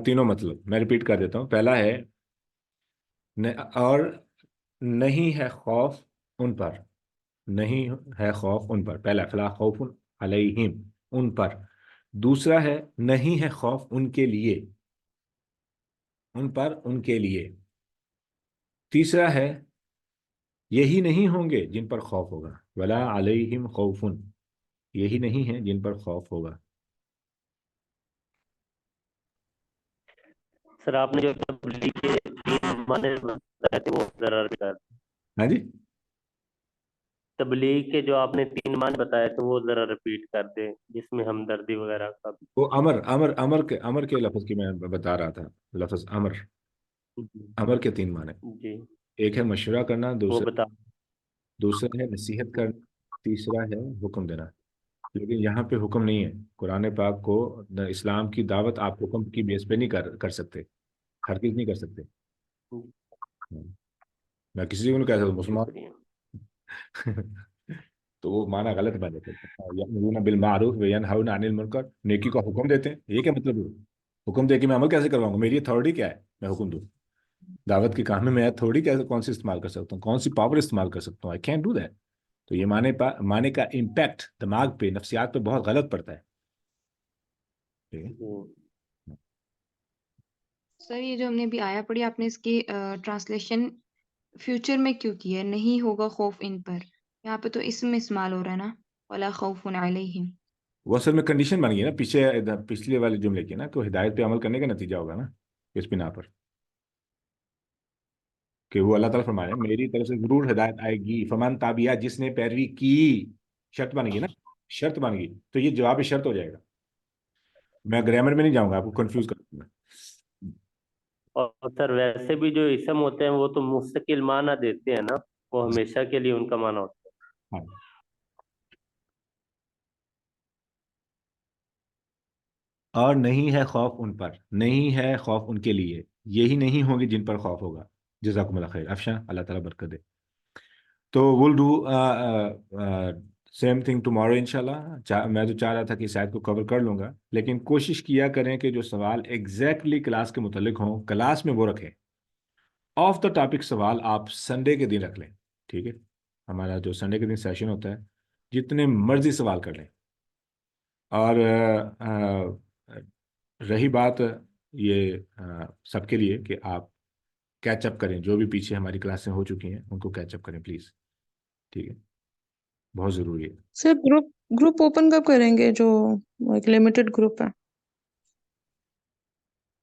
تینوں مطلب میں ریپیٹ کر دیتا ہوں. پہلا ہے اور نہیں ہے خوف ان پر، نہیں ہے خوف ان پر، پہلا فلا خوف علیہم، ان پر. دوسرا ہے نہیں ہے خوف ان کے لیے، ان پر، ان کے لیے. تیسرا ہے یہی نہیں ہوں گے جن پر خوف ہوگا، ولا علیہم خوف، یہی نہیں ہے جن پر خوف ہوگا. سر آپ نے جو تبلیغ کے 3 معنی بتائے تھے وہ ذرا کر، ہاں جی، تبلیغ کے جو آپ نے 3 معنی بتائے تھے وہ ذرا ریپیٹ کر دیں، جس میں ہمدردی وغیرہ کا بھی. وہ امر کے لفظ کی میں بتا رہا تھا. لفظ امر، جی امر کے 3 معنی. جی، ایک ہے مشورہ کرنا، وہ بتا. دوسرا ہے نصیحت کرنا، تیسرا ہے حکم دینا. لیکن یہاں پہ حکم نہیں ہے. قرآن پاک کو اسلام کی دعوت آپ حکم کی بیس پہ نہیں کر سکتے، ہرگز نہیں کر سکتے. میں کسی کو نہیں کہہ سکتا مسلمان شکریہ. تو وہ معنی غلط بن جاتا ہے. یأمرون بالمعروف وینہون عن المنکر، نیکی کا حکم دیتے ہیں، یہ کیا مطلب ہے؟ حکم دے کے میں عمل کیسے کرواؤں گا؟ میری اتھارٹی کیا ہے میں حکم دوں؟ دعوت کے کام میں میں اتھارٹی کیسے، کون سی استعمال کر سکتا ہوں، کون سی پاور استعمال کر سکتا ہوں؟ I can't do that. تو یہ معنی کا امپیکٹ دماغ پہ، نفسیات پہ بہت غلط پڑتا ہے. سر یہ جو ہم نے ابھی آیا پڑھی، آپ نے اس کی ٹرانسلیشن فیوچر میں کیوں کی ہے؟ نہیں ہوگا خوف ان پر، یہاں پہ تو اسم میں استعمال ہو رہا ہے نا، ولا خوف علیہم. وہ اصل میں کنڈیشن بن گئی نا پچھلے والے جملے کی نا، تو ہدایت پہ عمل کرنے کا نتیجہ ہوگا نا اس بنا پر، کہ وہ اللہ تعالیٰ فرمایا میری طرف سے ضرور ہدایت آئے گی، فمن تابعہ، جس نے پیروی کی. شرط بن گئی نا، شرط بن گئی، تو یہ جواب شرط ہو جائے گا. میں گرامر میں نہیں جاؤں گا، آپ کو کنفیوز کر دوں گا. اور سر ویسے بھی جو اسم ہوتے ہیں وہ تو مستقل معنی دیتے ہیں نا، وہ ہمیشہ کے لیے ان کا معنی ہوتا ہے. ہاں. اور نہیں ہے خوف ان پر، نہیں ہے خوف ان کے لیے، یہی نہیں ہوں گے جن پر خوف ہوگا. جزاکم اللہ خیر. افشاں، اللہ تعالیٰ برکت دے. تو we'll do same thing tomorrow انشاءاللہ. میں تو چاہ رہا تھا کہ شاید کو کور کر لوں گا، لیکن کوشش کیا کریں کہ جو سوال ایگزیکٹلی کلاس کے متعلق ہوں کلاس میں وہ رکھیں. آف دا ٹاپک سوال آپ سنڈے کے دن رکھ لیں، ٹھیک ہے. ہمارا جو سنڈے کے دن سیشن ہوتا ہے جتنے مرضی سوال کر لیں. اور رہی بات یہ سب کے لیے کہ آپ کیچ اپ کریں، جو بھی پیچھے ہماری کلاسیں ہو چکی ہیں ان کو کیچ اپ کریں پلیز، ٹھیک ہے، بہت ضروری ہے. سر گروپ اوپن کب کریں گے جو ایک لمیٹڈ گروپ ہے؟